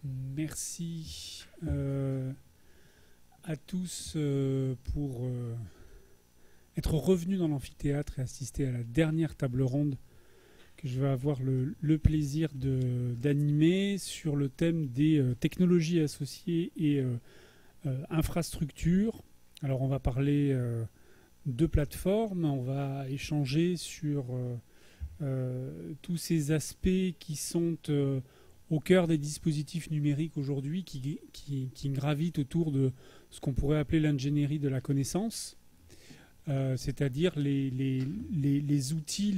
Merci à tous pour être revenus dans l'amphithéâtre et assister à la dernière table ronde que je vais avoir le plaisir d'animer sur le thème des technologies associées et infrastructures. Alors on va parler de plateformes, on va échanger sur tous ces aspects qui sont au cœur des dispositifs numériques aujourd'hui, qui gravitent autour de ce qu'on pourrait appeler l'ingénierie de la connaissance, c'est-à-dire les outils,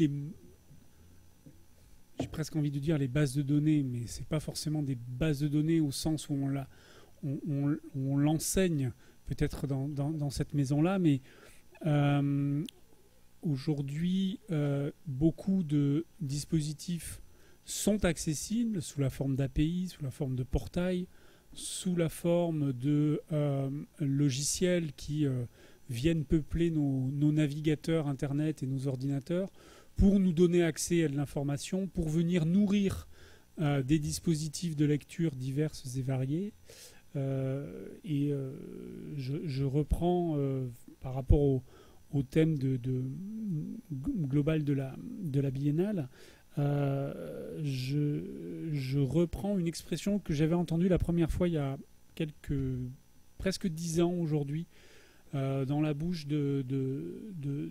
j'ai presque envie de dire les bases de données, mais ce n'est pas forcément des bases de données au sens où on l'enseigne peut-être dans cette maison-là, mais aujourd'hui, beaucoup de dispositifs sont accessibles sous la forme d'API, sous la forme de portails, sous la forme de logiciels qui viennent peupler nos navigateurs Internet et nos ordinateurs pour nous donner accès à de l'information, pour venir nourrir des dispositifs de lecture diverses et variés. Je reprends par rapport au thème global de la biennale. Je reprends une expression que j'avais entendue la première fois il y a presque 10 ans aujourd'hui, dans la bouche de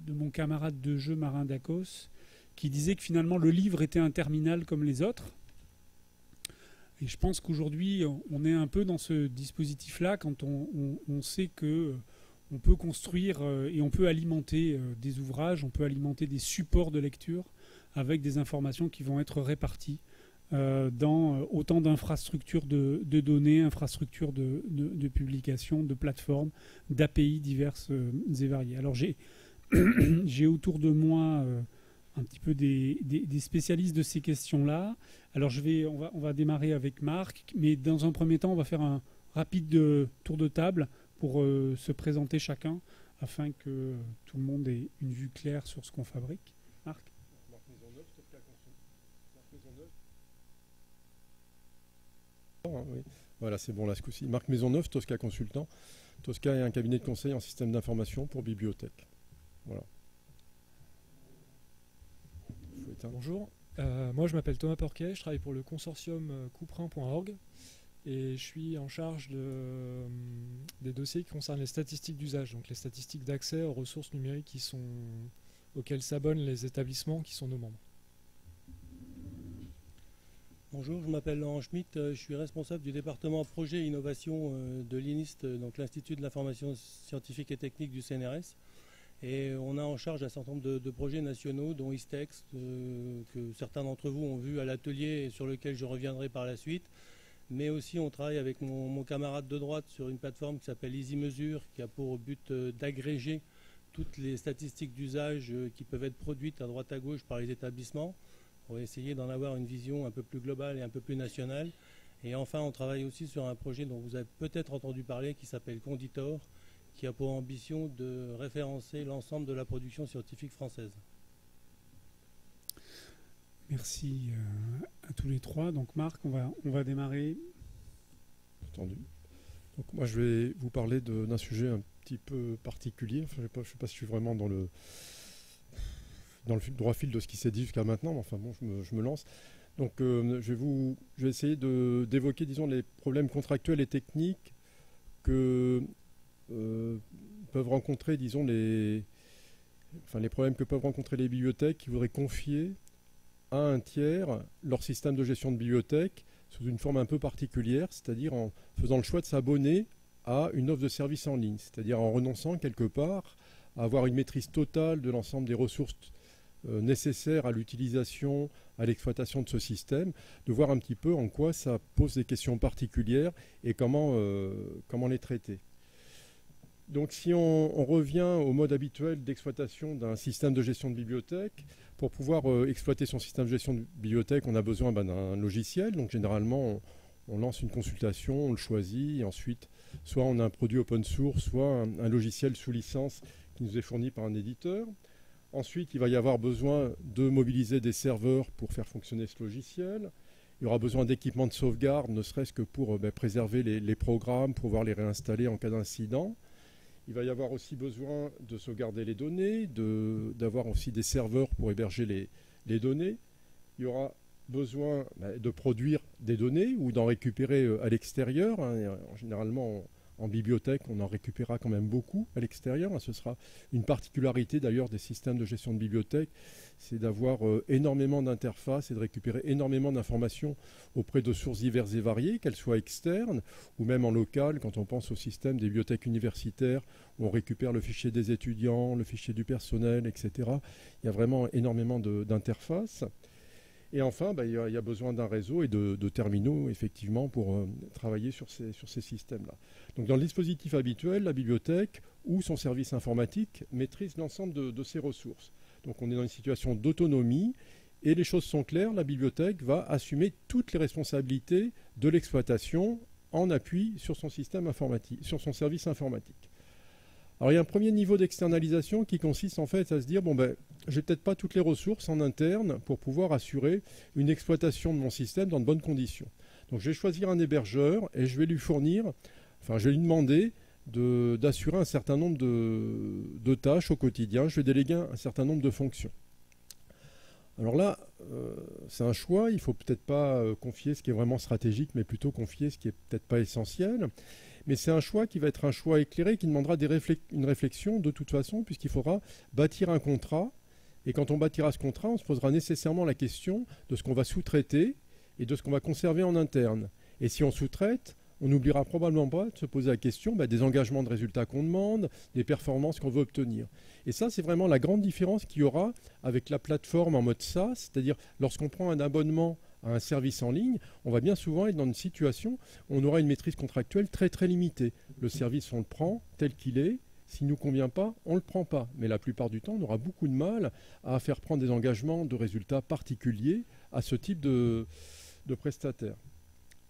mon camarade de jeu Marin Dacos, qui disait que finalement le livre était un terminal comme les autres. Et je pense qu'aujourd'hui on est un peu dans ce dispositif-là quand on sait que on peut construire et on peut alimenter des ouvrages, on peut alimenter des supports de lecture avec des informations qui vont être réparties dans autant d'infrastructures de données, infrastructures de publication, de plateformes, d'API diverses et variées. Alors j'ai autour de moi un petit peu des spécialistes de ces questions-là. Alors on va démarrer avec Marc, mais dans un premier temps, on va faire un rapide tour de table pour se présenter chacun, afin que tout le monde ait une vue claire sur ce qu'on fabrique. Marc ? Oui. Voilà, c'est bon là ce coup-ci. Marc Maisonneuve, Tosca Consultant. Tosca est un cabinet de conseil en système d'information pour bibliothèque. Voilà. Bonjour, moi je m'appelle Thomas Porquet, je travaille pour le consortium Couperin.org et je suis en charge des dossiers qui concernent les statistiques d'usage, donc les statistiques d'accès aux ressources numériques auxquelles s'abonnent les établissements qui sont nos membres. Bonjour, je m'appelle Laurent Schmitt, je suis responsable du département projet et innovation de l'INIST, donc l'Institut de l'information scientifique et technique du CNRS. Et on a en charge un certain nombre de projets nationaux, dont ISTEX, que certains d'entre vous ont vu à l'atelier et sur lequel je reviendrai par la suite. Mais aussi on travaille avec mon camarade de droite sur une plateforme qui s'appelle EasyMesure, qui a pour but d'agréger toutes les statistiques d'usage qui peuvent être produites à droite à gauche par les établissements, pour essayer d'en avoir une vision un peu plus globale et un peu plus nationale. Et enfin, on travaille aussi sur un projet dont vous avez peut-être entendu parler, qui s'appelle Conditor, qui a pour ambition de référencer l'ensemble de la production scientifique française. Merci à tous les trois. Donc Marc, on va démarrer. Entendu. Donc moi je vais vous parler d'un sujet un petit peu particulier. Enfin, je ne sais pas si je suis vraiment dans le droit fil de ce qui s'est dit jusqu'à maintenant, mais enfin bon, je me lance. Donc je vais essayer d'évoquer, disons, les problèmes contractuels et techniques que peuvent rencontrer, disons, les problèmes que peuvent rencontrer les bibliothèques qui voudraient confier à un tiers leur système de gestion de bibliothèque sous une forme un peu particulière, c'est-à-dire en faisant le choix de s'abonner à une offre de service en ligne, c'est-à-dire en renonçant quelque part à avoir une maîtrise totale de l'ensemble des ressources nécessaires à l'utilisation, à l'exploitation de ce système, de voir un petit peu en quoi ça pose des questions particulières et comment les traiter. Donc si on revient au mode habituel d'exploitation d'un système de gestion de bibliothèque, pour pouvoir exploiter son système de gestion de bibliothèque, on a besoin d'un logiciel. Donc généralement, on lance une consultation, on le choisit, et ensuite, soit on a un produit open source, soit un logiciel sous licence qui nous est fourni par un éditeur. Ensuite, il va y avoir besoin de mobiliser des serveurs pour faire fonctionner ce logiciel. Il y aura besoin d'équipements de sauvegarde, ne serait-ce que pour préserver les programmes, pour pouvoir les réinstaller en cas d'incident. Il va y avoir aussi besoin de sauvegarder les données, d'avoir aussi des serveurs pour héberger les données. Il y aura besoin de produire des données ou d'en récupérer à l'extérieur. Généralement, en bibliothèque, on en récupérera quand même beaucoup à l'extérieur. Ce sera une particularité d'ailleurs des systèmes de gestion de bibliothèque, c'est d'avoir énormément d'interfaces et de récupérer énormément d'informations auprès de sources diverses et variées, qu'elles soient externes ou même en local, quand on pense au système des bibliothèques universitaires, où on récupère le fichier des étudiants, le fichier du personnel, etc. Il y a vraiment énormément d'interfaces. Et enfin, il y a besoin d'un réseau et de terminaux, effectivement, pour travailler sur ces systèmes-là. Donc, dans le dispositif habituel, la bibliothèque ou son service informatique maîtrise l'ensemble de ces ressources. Donc, on est dans une situation d'autonomie et les choses sont claires. La bibliothèque va assumer toutes les responsabilités de l'exploitation en appui sur son système informatique, sur son service informatique. Alors, il y a un premier niveau d'externalisation qui consiste en fait à se dire, je n'ai peut-être pas toutes les ressources en interne pour pouvoir assurer une exploitation de mon système dans de bonnes conditions. Donc, je vais choisir un hébergeur et je vais lui demander d'assurer un certain nombre de tâches au quotidien. Je vais déléguer un certain nombre de fonctions. Alors là, c'est un choix. Il ne faut peut-être pas confier ce qui est vraiment stratégique, mais plutôt confier ce qui n'est peut-être pas essentiel. Mais c'est un choix qui va être un choix éclairé, qui demandera une réflexion de toute façon, puisqu'il faudra bâtir un contrat. Et quand on bâtira ce contrat, on se posera nécessairement la question de ce qu'on va sous-traiter et de ce qu'on va conserver en interne. Et si on sous-traite, on n'oubliera probablement pas de se poser la question des engagements de résultats qu'on demande, des performances qu'on veut obtenir. Et ça, c'est vraiment la grande différence qu'il y aura avec la plateforme en mode SaaS, c'est-à-dire lorsqu'on prend un abonnement à un service en ligne, on va bien souvent être dans une situation où on aura une maîtrise contractuelle très très limitée. Le service, on le prend tel qu'il est. S'il ne nous convient pas, on ne le prend pas. Mais la plupart du temps, on aura beaucoup de mal à faire prendre des engagements de résultats particuliers à ce type de prestataire.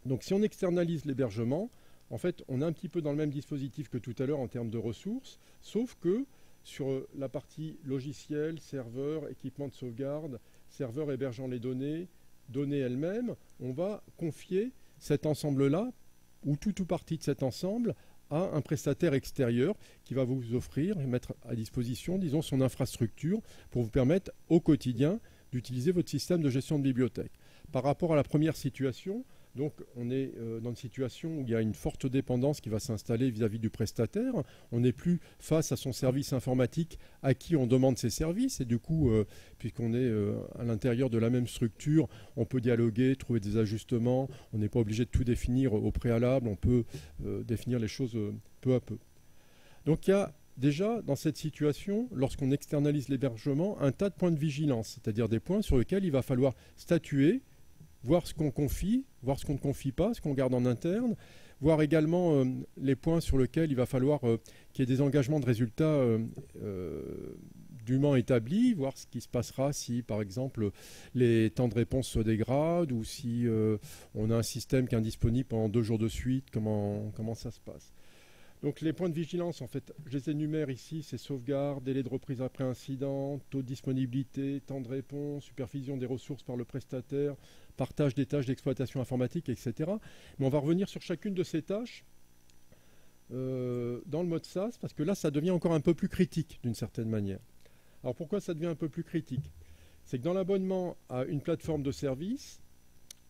Donc si on externalise l'hébergement, en fait, on est un petit peu dans le même dispositif que tout à l'heure en termes de ressources, sauf que sur la partie logiciel, serveur, équipement de sauvegarde, serveur hébergeant les données elles-mêmes, on va confier cet ensemble-là, ou tout ou partie de cet ensemble, à un prestataire extérieur qui va vous offrir et mettre à disposition, disons, son infrastructure pour vous permettre au quotidien d'utiliser votre système de gestion de bibliothèque. Par rapport à la première situation, donc on est dans une situation où il y a une forte dépendance qui va s'installer vis-à-vis du prestataire. On n'est plus face à son service informatique à qui on demande ses services. Et du coup, puisqu'on est à l'intérieur de la même structure, on peut dialoguer, trouver des ajustements. On n'est pas obligé de tout définir au préalable. On peut définir les choses peu à peu. Donc il y a déjà dans cette situation, lorsqu'on externalise l'hébergement, un tas de points de vigilance, c'est-à-dire des points sur lesquels il va falloir statuer, voir ce qu'on confie, voir ce qu'on ne confie pas, ce qu'on garde en interne, voir également les points sur lesquels il va falloir qu'il y ait des engagements de résultats dûment établis, voir ce qui se passera si, par exemple, les temps de réponse se dégradent ou si on a un système qui est indisponible pendant 2 jours de suite, comment ça se passe. Donc les points de vigilance, en fait, je les énumère ici, c'est sauvegarde, délai de reprise après incident, taux de disponibilité, temps de réponse, supervision des ressources par le prestataire, partage des tâches d'exploitation informatique, etc. Mais on va revenir sur chacune de ces tâches dans le mode SaaS, parce que là, ça devient encore un peu plus critique, d'une certaine manière. Alors pourquoi ça devient un peu plus critique? C'est que dans l'abonnement à une plateforme de service,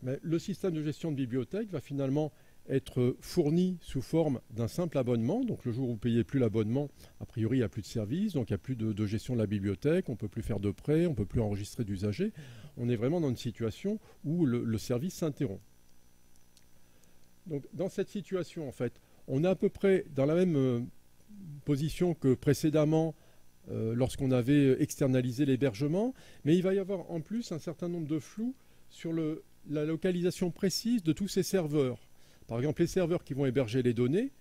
le système de gestion de bibliothèque va finalement être fourni sous forme d'un simple abonnement. Donc le jour où vous ne payez plus l'abonnement, a priori, il n'y a plus de service, donc il n'y a plus de gestion de la bibliothèque, on ne peut plus faire de prêts, on ne peut plus enregistrer d'usagers. On est vraiment dans une situation où le service s'interrompt. Donc dans cette situation, en fait, on est à peu près dans la même position que précédemment lorsqu'on avait externalisé l'hébergement, mais il va y avoir en plus un certain nombre de flous sur la localisation précise de tous ces serveurs. Par exemple, les serveurs qui vont héberger les données,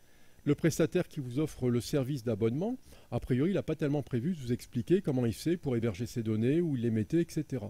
le prestataire qui vous offre le service d'abonnement, a priori, il n'a pas tellement prévu de vous expliquer comment il fait pour héberger ces données, où il les mettait, etc.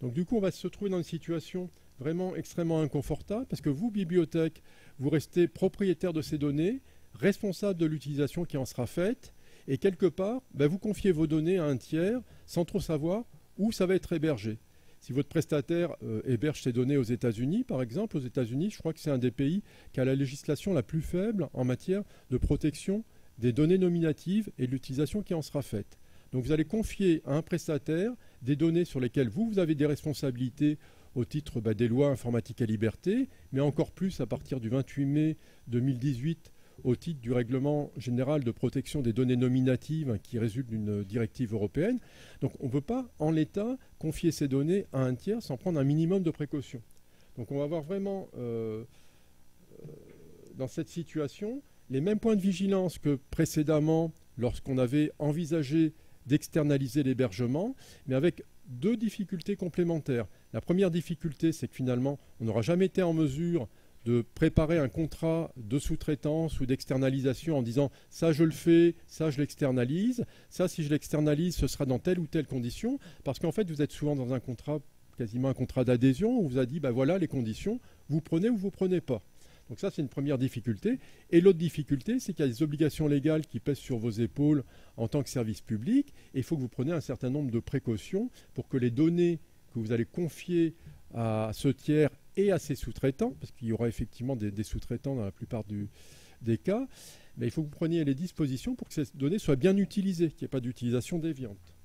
Donc du coup, on va se trouver dans une situation vraiment extrêmement inconfortable, parce que vous, bibliothèque, vous restez propriétaire de ces données, responsable de l'utilisation qui en sera faite, et quelque part, vous confiez vos données à un tiers sans trop savoir où ça va être hébergé. Si votre prestataire héberge ses données aux États-Unis, par exemple, aux États-Unis, je crois que c'est un des pays qui a la législation la plus faible en matière de protection des données nominatives et de l'utilisation qui en sera faite. Donc vous allez confier à un prestataire des données sur lesquelles vous avez des responsabilités au titre des lois informatique et liberté, mais encore plus à partir du 28 mai 2018 au titre du règlement général de protection des données nominatives qui résulte d'une directive européenne. Donc on ne peut pas, en l'état, confier ces données à un tiers sans prendre un minimum de précautions. Donc on va avoir vraiment, dans cette situation, les mêmes points de vigilance que précédemment lorsqu'on avait envisagé d'externaliser l'hébergement, mais avec deux difficultés complémentaires. La première difficulté, c'est que finalement, on n'aura jamais été en mesure de préparer un contrat de sous-traitance ou d'externalisation en disant « ça je le fais, ça je l'externalise, ça si je l'externalise, ce sera dans telle ou telle condition », parce qu'en fait, vous êtes souvent dans un contrat, quasiment un contrat d'adhésion, où on vous a dit « voilà les conditions, vous prenez ou vous prenez pas ». Donc ça, c'est une première difficulté. Et l'autre difficulté, c'est qu'il y a des obligations légales qui pèsent sur vos épaules en tant que service public, et il faut que vous preniez un certain nombre de précautions pour que les données que vous allez confier à ce tiers et à ses sous-traitants, parce qu'il y aura effectivement des sous-traitants dans la plupart des cas, mais il faut que vous preniez les dispositions pour que ces données soient bien utilisées, qu'il n'y ait pas d'utilisation déviante.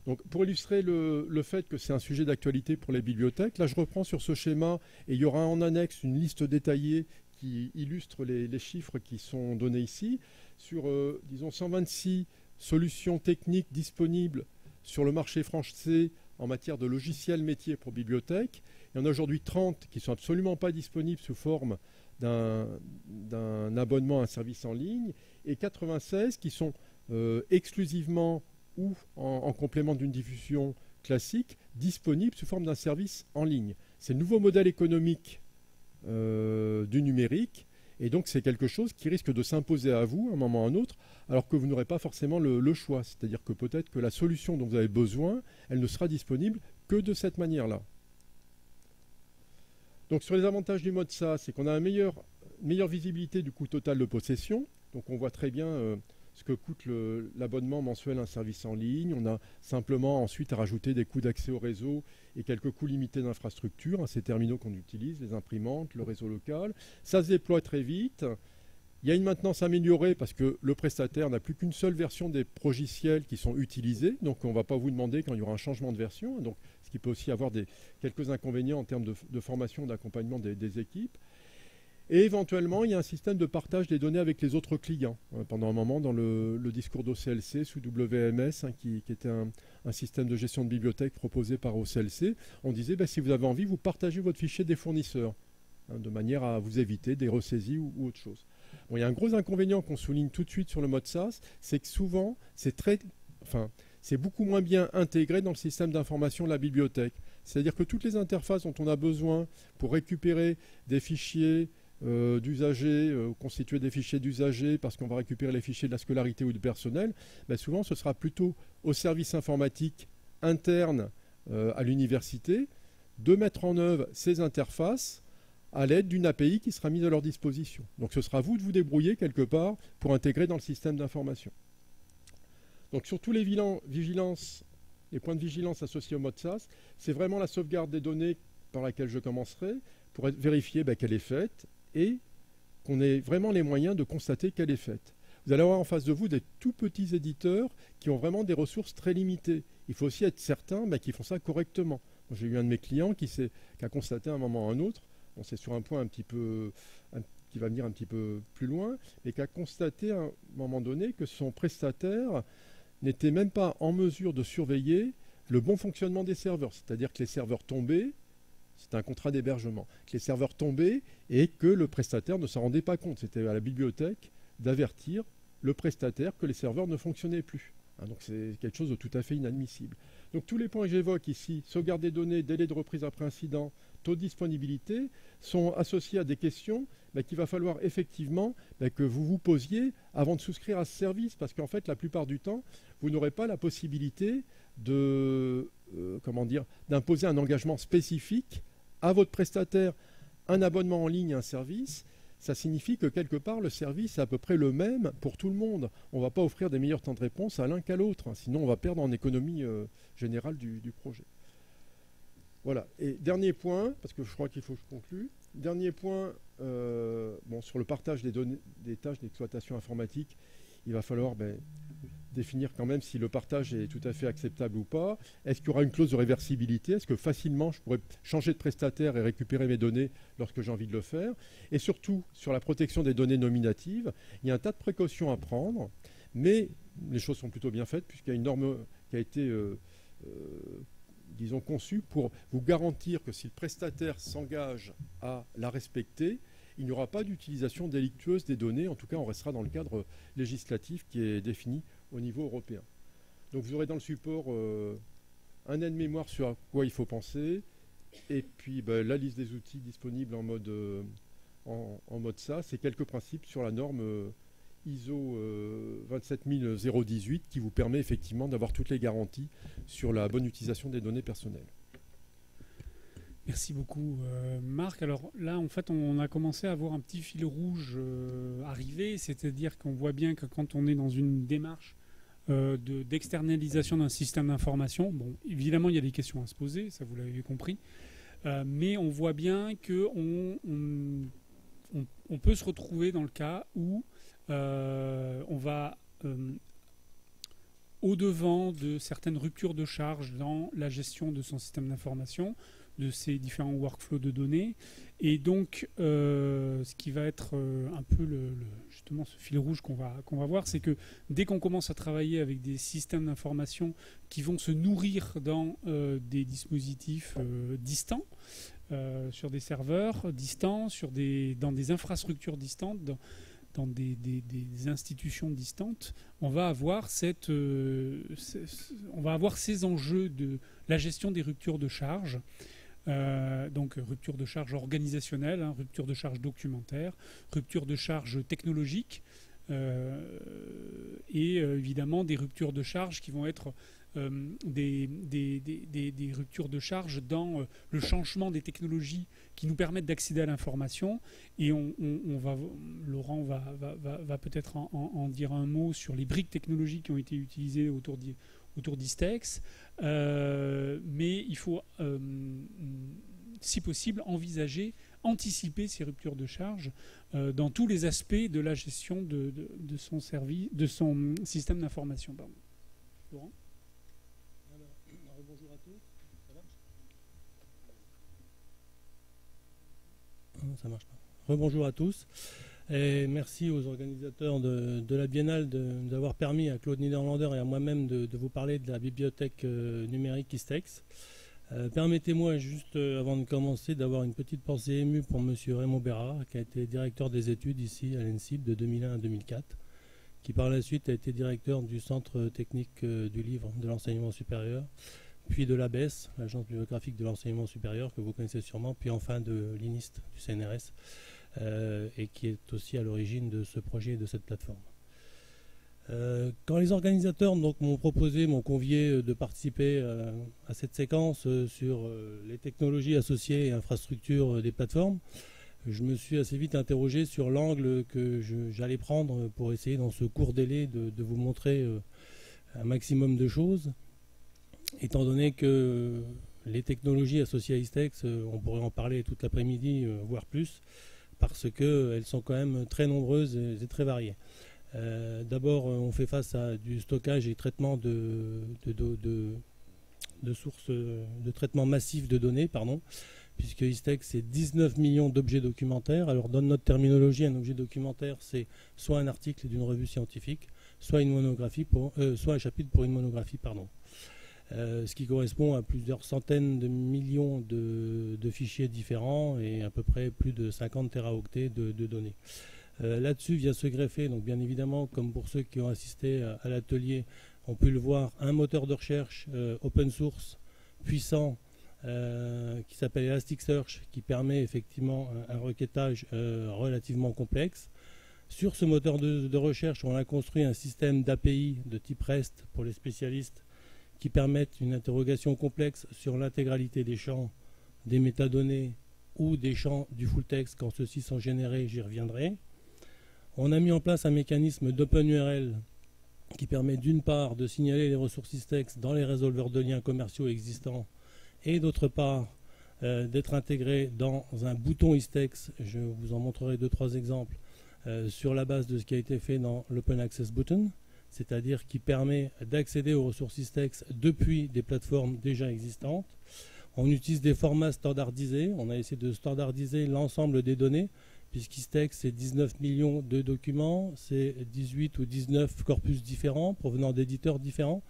Donc, pour illustrer le fait que c'est un sujet d'actualité pour les bibliothèques, là je reprends sur ce schéma et il y aura en annexe une liste détaillée qui illustre les chiffres qui sont donnés ici, sur, disons, 126 solutions techniques disponibles sur le marché français en matière de logiciels métiers pour bibliothèques. Il y en a aujourd'hui 30 qui ne sont absolument pas disponibles sous forme d'un abonnement à un service en ligne et 96 qui sont exclusivement ou en complément d'une diffusion classique disponibles sous forme d'un service en ligne. C'est le nouveau modèle économique du numérique et donc c'est quelque chose qui risque de s'imposer à vous à un moment ou à un autre alors que vous n'aurez pas forcément le choix. C'est-à-dire que peut-être que la solution dont vous avez besoin, elle ne sera disponible que de cette manière-là. Donc sur les avantages du mode SaaS, c'est qu'on a une meilleure visibilité du coût total de possession. Donc on voit très bien ce que coûte l'abonnement mensuel à un service en ligne. On a simplement ensuite à rajouter des coûts d'accès au réseau et quelques coûts limités d'infrastructure, ces terminaux qu'on utilise, les imprimantes, le réseau local. Ça se déploie très vite. Il y a une maintenance améliorée parce que le prestataire n'a plus qu'une seule version des progiciels qui sont utilisés. Donc on ne va pas vous demander quand il y aura un changement de version. Donc, ce qui peut aussi avoir quelques inconvénients en termes de formation, d'accompagnement des équipes. Et éventuellement, il y a un système de partage des données avec les autres clients. Pendant un moment, dans le discours d'OCLC sous WMS, qui était un système de gestion de bibliothèque proposé par OCLC, on disait si vous avez envie, vous partagez votre fichier des fournisseurs, de manière à vous éviter des ressaisies ou autre chose. Bon, il y a un gros inconvénient qu'on souligne tout de suite sur le mode SaaS, c'est que souvent, c'est beaucoup moins bien intégré dans le système d'information de la bibliothèque. C'est-à-dire que toutes les interfaces dont on a besoin pour récupérer des fichiers d'usagers, constituer des fichiers d'usagers parce qu'on va récupérer les fichiers de la scolarité ou du personnel, souvent ce sera plutôt au service informatique interne à l'université de mettre en œuvre ces interfaces à l'aide d'une API qui sera mise à leur disposition. Donc ce sera à vous de vous débrouiller quelque part pour intégrer dans le système d'information. Donc sur tous les points de vigilance associés au mode SaaS, c'est vraiment la sauvegarde des données par laquelle je commencerai pour vérifier qu'elle est faite et qu'on ait vraiment les moyens de constater qu'elle est faite. Vous allez avoir en face de vous des tout petits éditeurs qui ont vraiment des ressources très limitées. Il faut aussi être certain qu'ils font ça correctement. J'ai eu un de mes clients qui a constaté à un moment ou à un autre, c'est sur un point qui va venir un petit peu plus loin, et qui a constaté à un moment donné que son prestataire n'était même pas en mesure de surveiller le bon fonctionnement des serveurs. C'est-à-dire que les serveurs tombaient, c'était un contrat d'hébergement, que les serveurs tombaient et que le prestataire ne s'en rendait pas compte. C'était à la bibliothèque d'avertir le prestataire que les serveurs ne fonctionnaient plus. Donc c'est quelque chose de tout à fait inadmissible. Donc tous les points que j'évoque ici, sauvegarde des données, délai de reprise après incident, taux de disponibilité, sont associés à des questions qu'il va falloir effectivement que vous vous posiez avant de souscrire à ce service, parce qu'en fait la plupart du temps, vous n'aurez pas la possibilité d'imposer un engagement spécifique à votre prestataire. Un abonnement en ligne à un service, ça signifie que quelque part le service est à peu près le même pour tout le monde. On ne va pas offrir des meilleurs temps de réponse à l'un qu'à l'autre, sinon on va perdre en économie générale du projet. Voilà. Et dernier point, parce que je crois qu'il faut que je conclue. Dernier point, sur le partage des données, des tâches d'exploitation informatique, il va falloir définir quand même si le partage est tout à fait acceptable ou pas. Est-ce qu'il y aura une clause de réversibilité? Est-ce que facilement je pourrais changer de prestataire et récupérer mes données lorsque j'ai envie de le faire? Et surtout, sur la protection des données nominatives, il y a un tas de précautions à prendre, mais les choses sont plutôt bien faites puisqu'il y a une norme qui a été disons, conçue pour vous garantir que si le prestataire s'engage à la respecter, il n'y aura pas d'utilisation délictueuse des données. En tout cas, on restera dans le cadre législatif qui est défini au niveau européen. Donc vous aurez dans le support un aide-mémoire sur à quoi il faut penser, et puis la liste des outils disponibles en mode SaaS, et quelques principes sur la norme ISO 27018 qui vous permet effectivement d'avoir toutes les garanties sur la bonne utilisation des données personnelles. Merci beaucoup Marc. Alors là en fait on a commencé à voir un petit fil rouge arriver, c'est-à-dire qu'on voit bien que quand on est dans une démarche d'externalisation d'un système d'information, bon évidemment il y a des questions à se poser, ça vous l'avez compris, mais on voit bien qu'on peut se retrouver dans le cas où on va au-devant de certaines ruptures de charge dans la gestion de son système d'information, de ces différents workflows de données. Et donc, ce qui va être un peu justement ce fil rouge qu'on va voir, c'est que dès qu'on commence à travailler avec des systèmes d'information qui vont se nourrir dans des dispositifs distants, sur des serveurs distants, dans des infrastructures distantes, dans des institutions distantes, on va avoir ces enjeux de la gestion des ruptures de charge. Donc rupture de charge organisationnelle, rupture de charge documentaire, rupture de charge technologique et évidemment des ruptures de charge qui vont être des ruptures de charge dans le changement des technologies qui nous permettent d'accéder à l'information. Et Laurent va peut-être en dire un mot sur les briques technologiques qui ont été utilisées autour d'Istex, mais il faut, si possible, anticiper ces ruptures de charge dans tous les aspects de la gestion de son système d'information. Laurent ? Bonjour à tous. Ça marche pas. Rebonjour à tous. Et merci aux organisateurs de la Biennale d'avoir permis à Claude Niederlander et à moi-même de vous parler de la bibliothèque numérique Istex. Permettez-moi juste, avant de commencer, d'avoir une petite pensée émue pour M. Raymond Bérard, qui a été directeur des études ici à l'ENSID de 2001 à 2004, qui par la suite a été directeur du Centre technique du livre de l'enseignement supérieur, puis de l'ABES, l'Agence bibliographique de l'enseignement supérieur, que vous connaissez sûrement, puis enfin de l'INIST, du CNRS, et qui est aussi à l'origine de ce projet et de cette plateforme. Quand les organisateurs m'ont convié de participer à cette séquence sur les technologies associées et infrastructures des plateformes, je me suis assez vite interrogé sur l'angle que j'allais prendre pour essayer dans ce court délai de vous montrer un maximum de choses. Étant donné que les technologies associées à Istex, on pourrait en parler toute l'après-midi, voire plus, parce qu'elles sont quand même très nombreuses et très variées. D'abord, on fait face à du stockage et traitement de sources de traitement massif de données, puisque Istex, c'est 19 millions d'objets documentaires. Alors, dans notre terminologie, un objet documentaire, c'est soit un article d'une revue scientifique, soit une monographie soit un chapitre pour une monographie, ce qui correspond à plusieurs centaines de millions de fichiers différents et à peu près plus de 50 téraoctets de données. Là-dessus vient se greffer, donc bien évidemment, comme pour ceux qui ont assisté à l'atelier, on peut le voir, un moteur de recherche open source puissant qui s'appelle Elasticsearch, qui permet effectivement un requêtage relativement complexe. Sur ce moteur de recherche, on a construit un système d'API de type REST pour les spécialistes qui permettent une interrogation complexe sur l'intégralité des champs, des métadonnées ou des champs du full text quand ceux-ci sont générés, j'y reviendrai. On a mis en place un mécanisme d'OpenURL qui permet d'une part de signaler les ressources Istex dans les résolveurs de liens commerciaux existants et d'autre part d'être intégré dans un bouton Istex. Je vous en montrerai 2-3 exemples sur la base de ce qui a été fait dans l'Open Access Button, c'est-à-dire qui permet d'accéder aux ressources Istex depuis des plateformes déjà existantes. On utilise des formats standardisés. On a essayé de standardiser l'ensemble des données, puisqu'Istex, c'est 19 millions de documents, c'est 18 ou 19 corpus différents provenant d'éditeurs différents,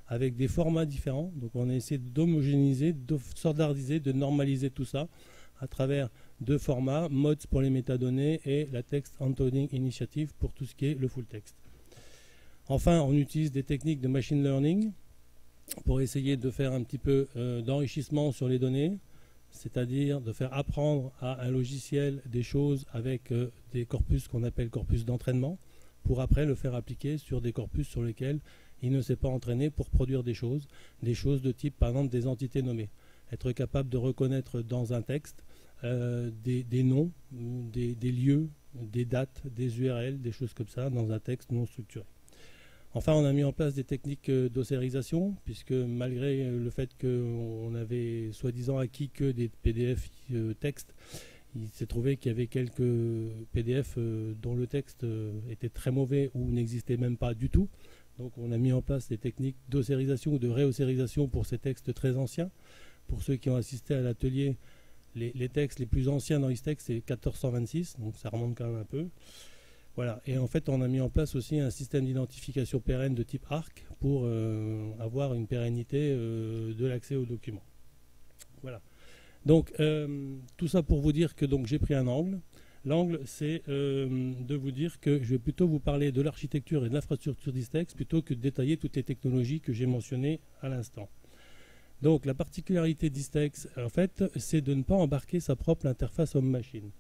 avec des formats différents. Donc on a essayé d'homogénéiser, de standardiser, de normaliser tout ça à travers deux formats, MODS pour les métadonnées et la Text Encoding Initiative pour tout ce qui est le full text. Enfin, on utilise des techniques de machine learning pour essayer de faire un petit peu d'enrichissement sur les données, c'est-à-dire de faire apprendre à un logiciel des choses avec des corpus qu'on appelle corpus d'entraînement, pour après le faire appliquer sur des corpus sur lesquels il ne s'est pas entraîné pour produire des choses de type, par exemple, des entités nommées. Être capable de reconnaître dans un texte des noms, des lieux, des dates, des URL, des choses comme ça, dans un texte non structuré. Enfin, on a mis en place des techniques d'ossérisation, puisque malgré le fait qu'on avait soi-disant acquis que des PDF textes, il s'est trouvé qu'il y avait quelques PDF dont le texte était très mauvais ou n'existait même pas du tout. Donc on a mis en place des techniques d'ossérisation ou de réossérisation pour ces textes très anciens. Pour ceux qui ont assisté à l'atelier, les textes les plus anciens dans Istex, c'est 1426, donc ça remonte quand même un peu. Voilà. Et en fait, on a mis en place aussi un système d'identification pérenne de type ARC pour avoir une pérennité de l'accès aux documents. Voilà. Donc, tout ça pour vous dire que j'ai pris un angle. L'angle, c'est de vous dire que je vais plutôt vous parler de l'architecture et de l'infrastructure d'Istex plutôt que de détailler toutes les technologies que j'ai mentionnées à l'instant. Donc, la particularité d'Istex, en fait, c'est de ne pas embarquer sa propre interface homme-machine.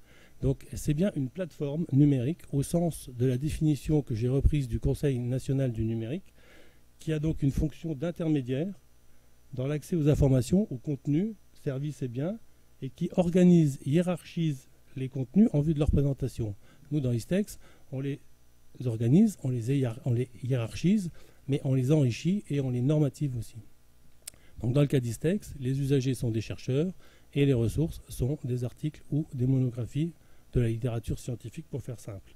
Donc, c'est bien une plateforme numérique au sens de la définition que j'ai reprise du Conseil national du numérique, qui a donc une fonction d'intermédiaire dans l'accès aux informations, aux contenus, services et biens, et qui organise, hiérarchise les contenus en vue de leur présentation. Nous, dans Istex, on les organise, on les hiérarchise, mais on les enrichit et on les normative aussi. Donc, dans le cas d'Istex, les usagers sont des chercheurs et les ressources sont des articles ou des monographies de la littérature scientifique, pour faire simple.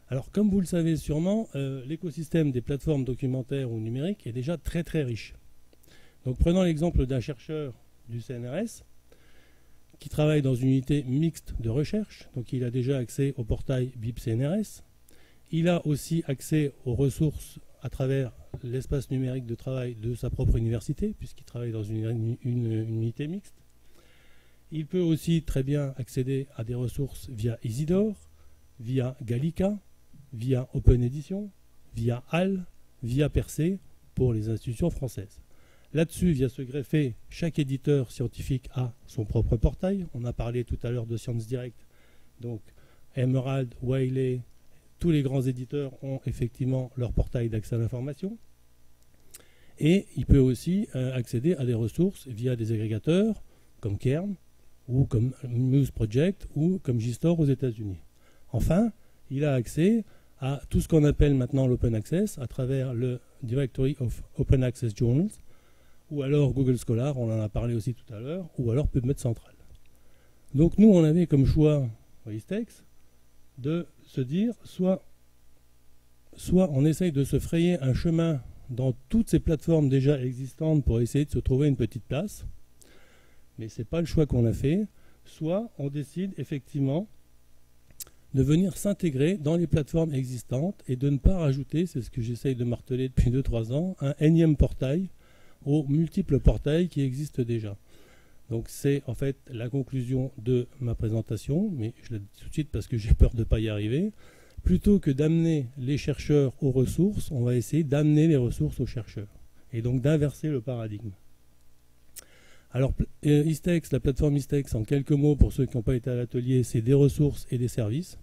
Alors, comme vous le savez sûrement, l'écosystème des plateformes documentaires ou numériques est déjà très très riche. Donc, prenons l'exemple d'un chercheur du CNRS qui travaille dans une unité mixte de recherche. Donc, il a déjà accès au portail BIP CNRS. Il a aussi accès aux ressources à travers l'espace numérique de travail de sa propre université, puisqu'il travaille dans une unité mixte. Il peut aussi très bien accéder à des ressources via Isidore, via Gallica, via Open Edition, via HAL, via Percé pour les institutions françaises. Là-dessus, via ce greffé, chaque éditeur scientifique a son propre portail. On a parlé tout à l'heure de Science Direct. Donc, Emerald, Wiley, tous les grands éditeurs ont effectivement leur portail d'accès à l'information. Et il peut aussi accéder à des ressources via des agrégateurs comme Kern, ou comme Muse Project, ou comme JSTOR aux États-Unis. Enfin, il a accès à tout ce qu'on appelle maintenant l'Open Access à travers le Directory of Open Access Journals, ou alors Google Scholar, on en a parlé aussi tout à l'heure, ou alors PubMed Central. Donc nous, on avait comme choix au Istex de se dire, soit on essaye de se frayer un chemin dans toutes ces plateformes déjà existantes pour essayer de se trouver une petite place, mais ce n'est pas le choix qu'on a fait, soit on décide effectivement de venir s'intégrer dans les plateformes existantes et de ne pas rajouter, c'est ce que j'essaye de marteler depuis 2-3 ans, un énième portail aux multiples portails qui existent déjà. Donc c'est en fait la conclusion de ma présentation, mais je la dis tout de suite parce que j'ai peur de ne pas y arriver. Plutôt que d'amener les chercheurs aux ressources, on va essayer d'amener les ressources aux chercheurs, et donc d'inverser le paradigme. Alors, Istex, la plateforme Istex, en quelques mots, pour ceux qui n'ont pas été à l'atelier, c'est des ressources et des services.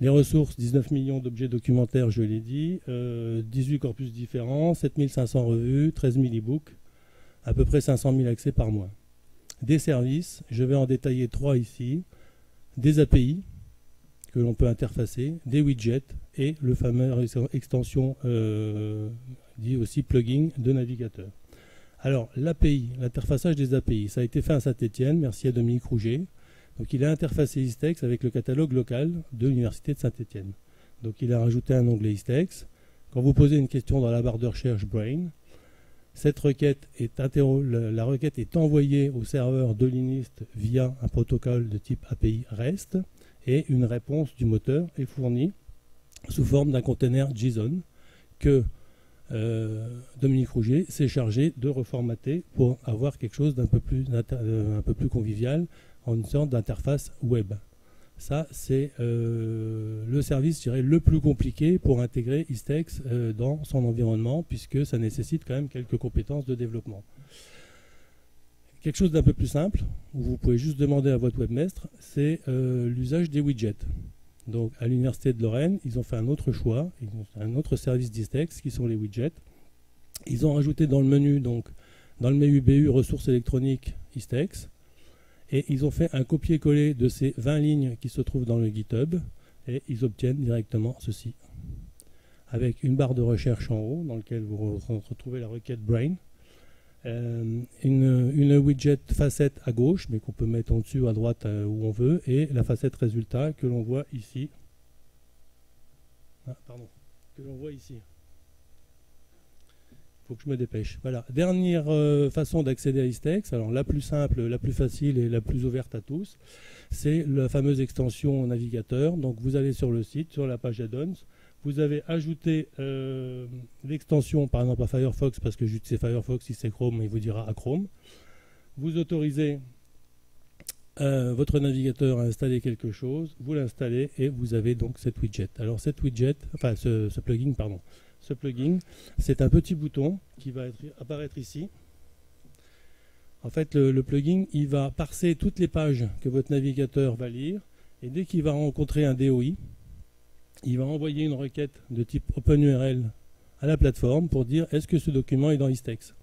Les ressources, 19 millions d'objets documentaires, je l'ai dit, 18 corpus différents, 7500 revues, 13 000 e-books, à peu près 500 000 accès par mois. Des services, je vais en détailler 3 ici, des API que l'on peut interfacer, des widgets et le fameux extension dit aussi plugin de navigateur. Alors, l'API, l'interfaçage des API, ça a été fait à Saint-Étienne, merci à Dominique Rouget. Donc, il a interfacé Istex avec le catalogue local de l'Université de Saint-Étienne. Donc, il a rajouté un onglet Istex. Quand vous posez une question dans la barre de recherche Brain, la requête est envoyée au serveur de l'INIST via un protocole de type API REST et une réponse du moteur est fournie sous forme d'un container JSON que Dominique Rouget s'est chargé de reformater pour avoir quelque chose d'un peu plus convivial en une sorte d'interface web. Ça, c'est le service, je dirais, le plus compliqué pour intégrer Istex dans son environnement, puisque ça nécessite quand même quelques compétences de développement. Quelque chose d'un peu plus simple, où vous pouvez juste demander à votre webmaster, c'est l'usage des widgets. Donc, à l'Université de Lorraine, ils ont fait un autre choix, ils ont un autre service d'Istex, qui sont les widgets. Ils ont rajouté dans le menu, donc, dans le menu BU ressources électroniques Istex, et ils ont fait un copier-coller de ces 20 lignes qui se trouvent dans le GitHub, et ils obtiennent directement ceci. Avec une barre de recherche en haut, dans laquelle vous retrouvez la requête Brain, une widget facette à gauche, mais qu'on peut mettre en dessus, à droite, où on veut, et la facette résultat que l'on voit ici. Que l'on voit ici. Il faut que je me dépêche. Voilà. Dernière façon d'accéder à Istex, alors la plus simple, la plus facile et la plus ouverte à tous, c'est la fameuse extension navigateur. Donc vous allez sur le site, sur la page add-ons, vous avez ajouté l'extension, par exemple à Firefox, parce que c'est Firefox, si c'est Chrome, il vous dira à Chrome. Vous autorisez votre navigateur à installer quelque chose, vous l'installez et vous avez donc cette widget. Alors cette widget, enfin ce plugin, pardon. Ce plugin, c'est un petit bouton qui va apparaître ici. En fait, le plugin, il va parser toutes les pages que votre navigateur va lire, et dès qu'il va rencontrer un DOI, il va envoyer une requête de type OpenURL à la plateforme pour dire est-ce que ce document est dans Istex.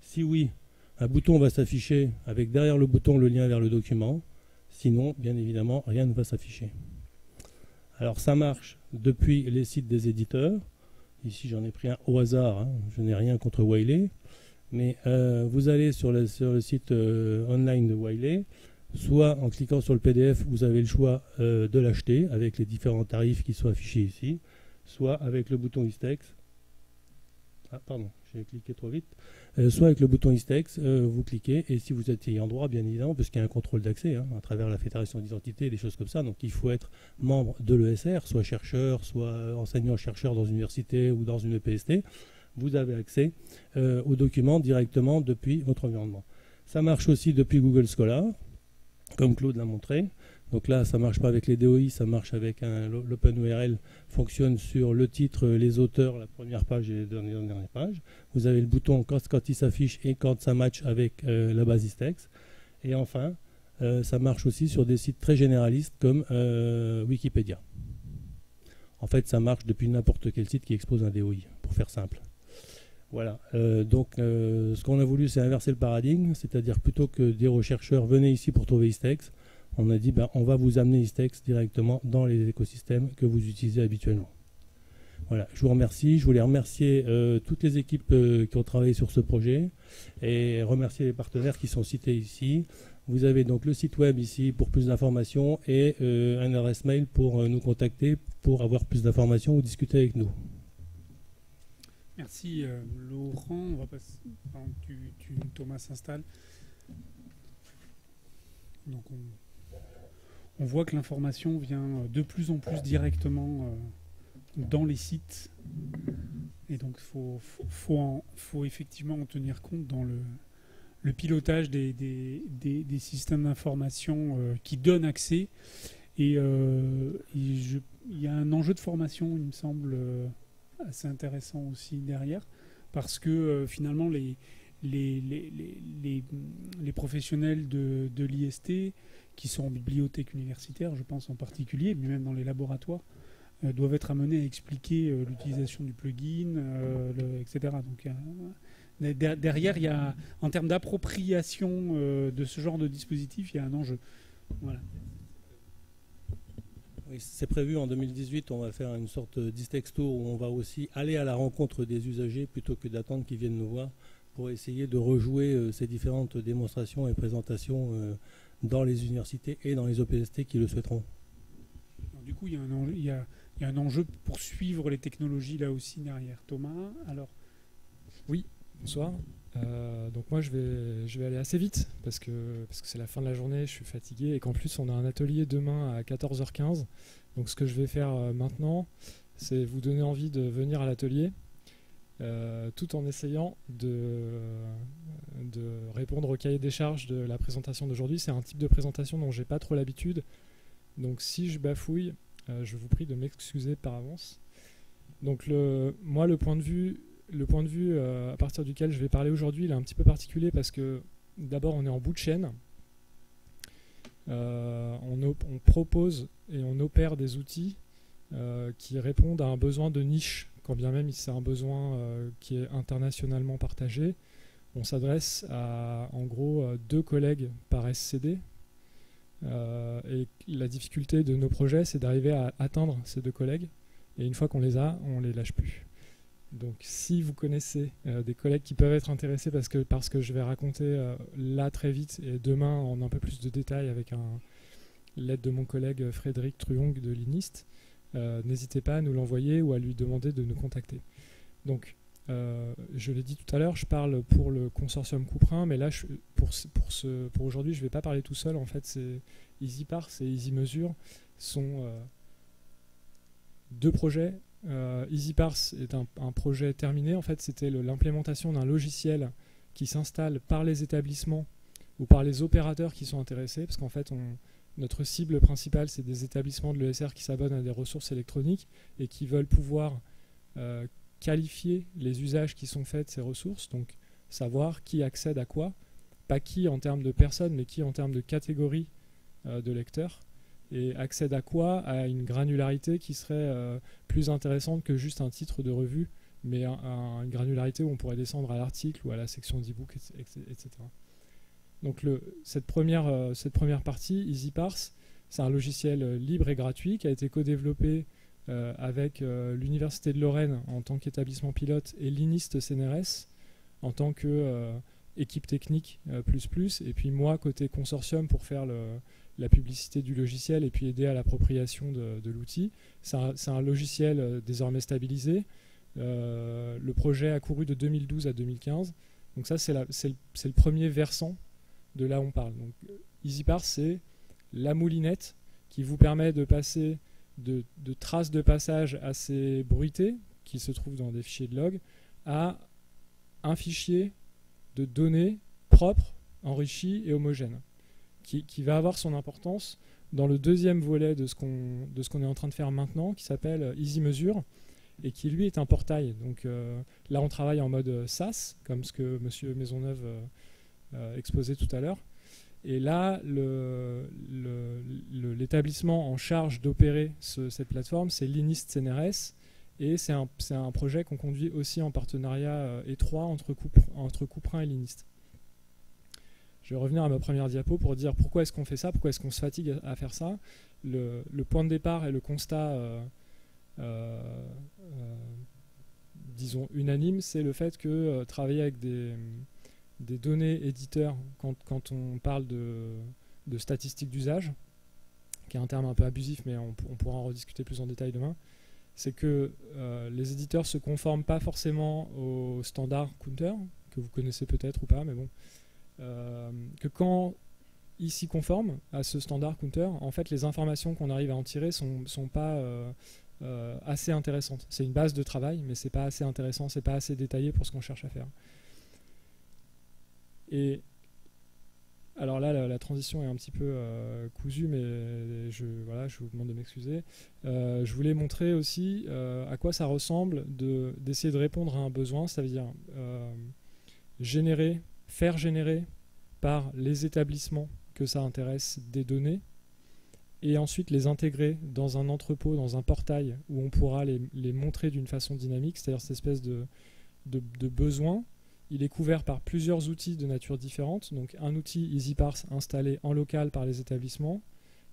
Si oui, un bouton va s'afficher avec derrière le bouton le lien vers le document. Sinon, bien évidemment, rien ne va s'afficher. Alors ça marche depuis les sites des éditeurs. Ici, j'en ai pris un au hasard, hein. Je n'ai rien contre Wiley. Mais vous allez sur le site online de Wiley. Soit en cliquant sur le PDF, vous avez le choix de l'acheter avec les différents tarifs qui sont affichés ici, soit avec le bouton Istex. Ah, pardon, j'ai cliqué trop vite. Soit avec le bouton Istex, vous cliquez, et si vous êtes ayant droit, bien évidemment, parce qu'il y a un contrôle d'accès à travers la fédération d'identité, des choses comme ça, donc il faut être membre de l'ESR, soit chercheur, soit enseignant-chercheur dans une université ou dans une EPST, vous avez accès aux documents directement depuis votre environnement. Ça marche aussi depuis Google Scholar, comme Claude l'a montré. Donc là, ça ne marche pas avec les DOI, ça marche avec l'OpenURL, fonctionne sur le titre, les auteurs, la première page et les dernières pages. Vous avez le bouton quand il s'affiche et quand ça match avec la base Istex. Et enfin, ça marche aussi sur des sites très généralistes comme Wikipédia. En fait, ça marche depuis n'importe quel site qui expose un DOI, pour faire simple. Voilà, ce qu'on a voulu, c'est inverser le paradigme, c'est-à-dire plutôt que dire aux chercheurs, venez ici pour trouver Istex, on a dit, on va vous amener Istex directement dans les écosystèmes que vous utilisez habituellement. Voilà, je vous remercie, je voulais remercier toutes les équipes qui ont travaillé sur ce projet et remercier les partenaires qui sont cités ici. Vous avez donc le site web ici pour plus d'informations et un adresse mail pour nous contacter pour avoir plus d'informations ou discuter avec nous. Merci Laurent. On va passer, Thomas s'installe. Donc on voit que l'information vient de plus en plus directement dans les sites. Et donc faut effectivement en tenir compte dans le pilotage des systèmes d'information qui donnent accès. Et il y a un enjeu de formation, il me semble, assez intéressant aussi derrière, parce que finalement les professionnels de l'IST qui sont en bibliothèque universitaire, je pense en particulier, mais même dans les laboratoires, doivent être amenés à expliquer l'utilisation du plugin, etc. Donc derrière, il y a, en termes d'appropriation de ce genre de dispositif, il y a un enjeu. Voilà. Oui, c'est prévu en 2018, on va faire une sorte d'Istex Tour où on va aussi aller à la rencontre des usagers plutôt que d'attendre qu'ils viennent nous voir. pour essayer de rejouer ces différentes démonstrations et présentations dans les universités et dans les OPST qui le souhaiteront. Alors, du coup, il y a un enjeu pour suivre les technologies là aussi derrière. Thomas, alors. Oui, bonsoir. Donc moi je vais aller assez vite parce que c'est la fin de la journée, je suis fatigué et qu'en plus on a un atelier demain à 14h15. Donc ce que je vais faire maintenant, c'est vous donner envie de venir à l'atelier tout en essayant de répondre au cahier des charges de la présentation d'aujourd'hui. C'est un type de présentation dont j'ai pas trop l'habitude. Donc si je bafouille, je vous prie de m'excuser par avance. Donc moi le point de vue à partir duquel je vais parler aujourd'hui, il est un petit peu particulier parce que d'abord on est en bout de chaîne. On propose et on opère des outils qui répondent à un besoin de niche, quand bien même c'est un besoin qui est internationalement partagé. On s'adresse à en gros 2 collègues par SCD. Et la difficulté de nos projets, c'est d'arriver à atteindre ces 2 collègues. Et une fois qu'on les a, on les lâche plus. Donc si vous connaissez des collègues qui peuvent être intéressés parce que je vais raconter là très vite et demain en un peu plus de détails avec l'aide de mon collègue Frédéric Truong de l'INIST, n'hésitez pas à nous l'envoyer ou à lui demander de nous contacter. Donc je l'ai dit tout à l'heure, je parle pour le consortium Couperin, mais là pour aujourd'hui je ne vais pas parler tout seul. En fait, c'est EasyParse et EasyMesure sont 2 projets. EasyParse est un projet terminé. En fait, c'était l'implémentation d'un logiciel qui s'installe par les établissements ou par les opérateurs qui sont intéressés, parce qu'en fait, notre cible principale, c'est des établissements de l'ESR qui s'abonnent à des ressources électroniques et qui veulent pouvoir qualifier les usages qui sont faits de ces ressources, donc savoir qui accède à quoi, pas qui en termes de personnes, mais qui en termes de catégorie de lecteurs, et accède à quoi? À une granularité qui serait plus intéressante que juste un titre de revue, mais une granularité où on pourrait descendre à l'article ou à la section d'e-book, etc. Donc cette première partie, EasyParse, c'est un logiciel libre et gratuit qui a été co-développé avec l'Université de Lorraine en tant qu'établissement pilote et l'INIST CNRS en tant qu'équipe technique plus, et puis moi côté consortium pour faire la publicité du logiciel et puis aider à l'appropriation de l'outil. C'est un logiciel désormais stabilisé. Le projet a couru de 2012 à 2015. Donc ça, c'est le premier versant de là où on parle. Donc, EasyParse, c'est la moulinette qui vous permet de passer de traces de passage assez bruitées, qui se trouvent dans des fichiers de log, à un fichier de données propres, enrichi et homogène, qui va avoir son importance dans le deuxième volet de ce qu'on est en train de faire maintenant, qui s'appelle EasyMesure, et qui lui est un portail. Donc là on travaille en mode SaaS, comme ce que M. Maisonneuve exposait tout à l'heure. Et là, l'établissement en charge d'opérer cette plateforme, c'est l'INIST CNRS, et c'est un projet qu'on conduit aussi en partenariat étroit entre Couperin et l'INIST. Je vais revenir à ma première diapo pour dire pourquoi est-ce qu'on fait ça, pourquoi est-ce qu'on se fatigue à faire ça. Le point de départ et le constat, disons, unanime, c'est le fait que travailler avec des données éditeurs, quand on parle de statistiques d'usage, qui est un terme un peu abusif, mais on pourra en rediscuter plus en détail demain, c'est que les éditeurs ne se conforment pas forcément au standard Counter, que vous connaissez peut-être ou pas, mais bon, que quand ils s'y conforment à ce standard Counter, en fait, les informations qu'on arrive à en tirer sont pas assez intéressantes. C'est une base de travail, mais c'est pas assez intéressant, c'est pas assez détaillé pour ce qu'on cherche à faire. Et alors là, la transition est un petit peu cousue, mais je vous demande de m'excuser. Je voulais montrer aussi à quoi ça ressemble d'essayer de répondre à un besoin, c'est-à-dire faire générer par les établissements que ça intéresse des données, et ensuite les intégrer dans un entrepôt, dans un portail où on pourra les montrer d'une façon dynamique, c'est-à-dire cette espèce de besoin. Il est couvert par plusieurs outils de nature différente, donc un outil EasyParse installé en local par les établissements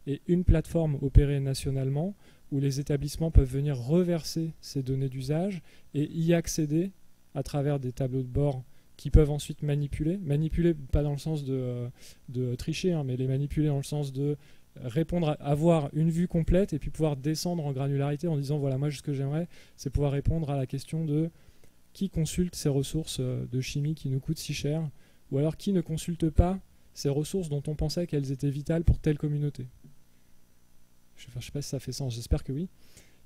et une plateforme opérée nationalement où les établissements peuvent venir reverser ces données d'usage et y accéder à travers des tableaux de bord qui peuvent ensuite manipuler. Manipuler, pas dans le sens de tricher, hein, mais les manipuler dans le sens de répondre, avoir une vue complète et puis pouvoir descendre en granularité en disant voilà, moi ce que j'aimerais, c'est pouvoir répondre à la question de qui consulte ces ressources de chimie qui nous coûtent si cher, ou alors qui ne consulte pas ces ressources dont on pensait qu'elles étaient vitales pour telle communauté. Je ne sais pas si ça fait sens, j'espère que oui.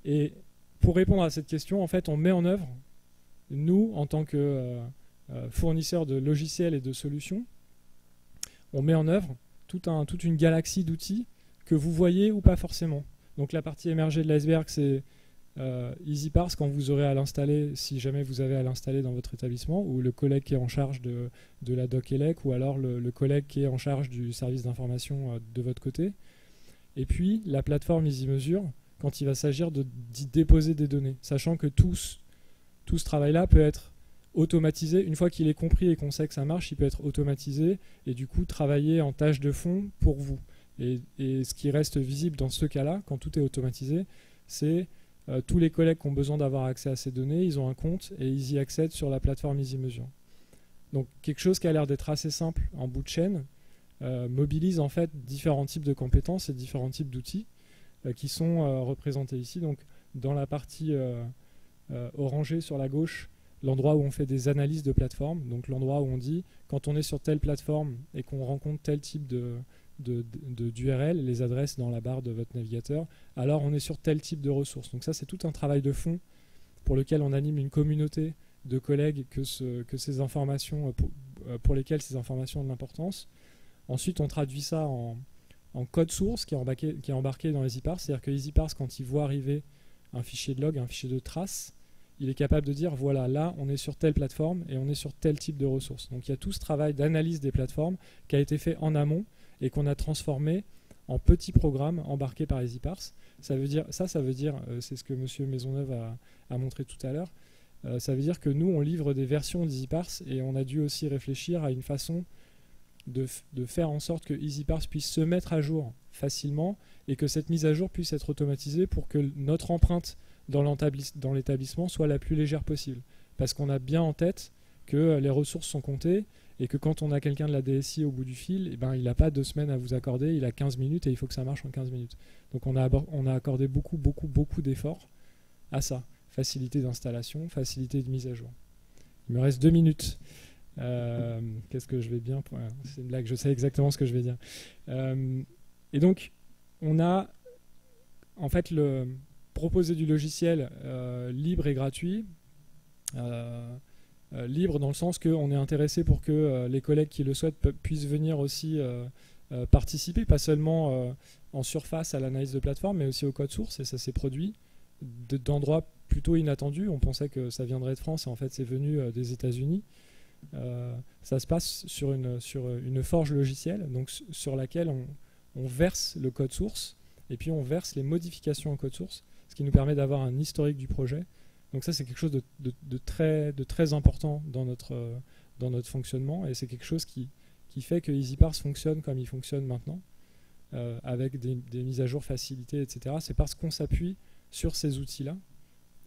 Et pour répondre à cette question, en fait, on met en œuvre, nous, en tant que fournisseurs de logiciels et de solutions, on met en œuvre toute une galaxie d'outils que vous voyez ou pas forcément. Donc la partie émergée de l'iceberg, c'est EasyParse quand vous aurez à l'installer, si jamais vous avez à l'installer dans votre établissement, ou le collègue qui est en charge de la doc-elec, ou alors le collègue qui est en charge du service d'information de votre côté. Et puis la plateforme EasyMesure, quand il va s'agir d'y déposer des données, sachant que tout ce travail-là peut être automatisé. Une fois qu'il est compris et qu'on sait que ça marche, il peut être automatisé et du coup travailler en tâche de fond pour vous. Et ce qui reste visible dans ce cas-là, quand tout est automatisé, c'est tous les collègues qui ont besoin d'avoir accès à ces données, ils ont un compte et ils y accèdent sur la plateforme EasyMesure. Donc quelque chose qui a l'air d'être assez simple en bout de chaîne mobilise en fait différents types de compétences et différents types d'outils qui sont représentés ici. Donc dans la partie orangée sur la gauche, l'endroit où on fait des analyses de plateforme, donc l'endroit où on dit quand on est sur telle plateforme et qu'on rencontre tel type d'URL, les adresses dans la barre de votre navigateur, alors on est sur tel type de ressources. Donc ça, c'est tout un travail de fond pour lequel on anime une communauté de collègues que ces informations, pour lesquelles ces informations ont de l'importance. Ensuite, on traduit ça en code source qui est embarqué dans EasyParse. C'est-à-dire que EasyParse, quand il voit arriver un fichier de log, un fichier de traces, il est capable de dire, voilà, là, on est sur telle plateforme et on est sur tel type de ressources. Donc il y a tout ce travail d'analyse des plateformes qui a été fait en amont et qu'on a transformé en petits programmes embarqués par EasyParse. Ça veut dire, c'est ce que M. Maisonneuve a montré tout à l'heure, ça veut dire que nous, on livre des versions d'EasyParse et on a dû aussi réfléchir à une façon de faire en sorte que EasyParse puisse se mettre à jour facilement et que cette mise à jour puisse être automatisée pour que notre empreinte dans l'établissement soit la plus légère possible. Parce qu'on a bien en tête que les ressources sont comptées et que quand on a quelqu'un de la DSI au bout du fil, eh ben, il n'a pas 2 semaines à vous accorder, il a 15 minutes et il faut que ça marche en 15 minutes. Donc on a accordé beaucoup d'efforts à ça. Facilité d'installation, facilité de mise à jour. Il me reste 2 minutes. Qu'est-ce que je vais bien... C'est une blague, je sais exactement ce que je vais dire. Et donc, on a en fait proposer du logiciel libre et gratuit. Libre dans le sens qu'on est intéressé pour que les collègues qui le souhaitent puissent venir aussi participer, pas seulement en surface à l'analyse de plateforme, mais aussi au code source, et ça s'est produit d'endroits plutôt inattendus. On pensait que ça viendrait de France, et en fait c'est venu des États-Unis. Ça se passe sur une forge logicielle, donc sur laquelle on verse le code source, et puis on verse les modifications en code source, ce qui nous permet d'avoir un historique du projet. Donc ça, c'est quelque chose de très important dans notre fonctionnement, et c'est quelque chose qui fait que EasyParse fonctionne comme il fonctionne maintenant, avec des mises à jour facilitées, etc. C'est parce qu'on s'appuie sur ces outils-là,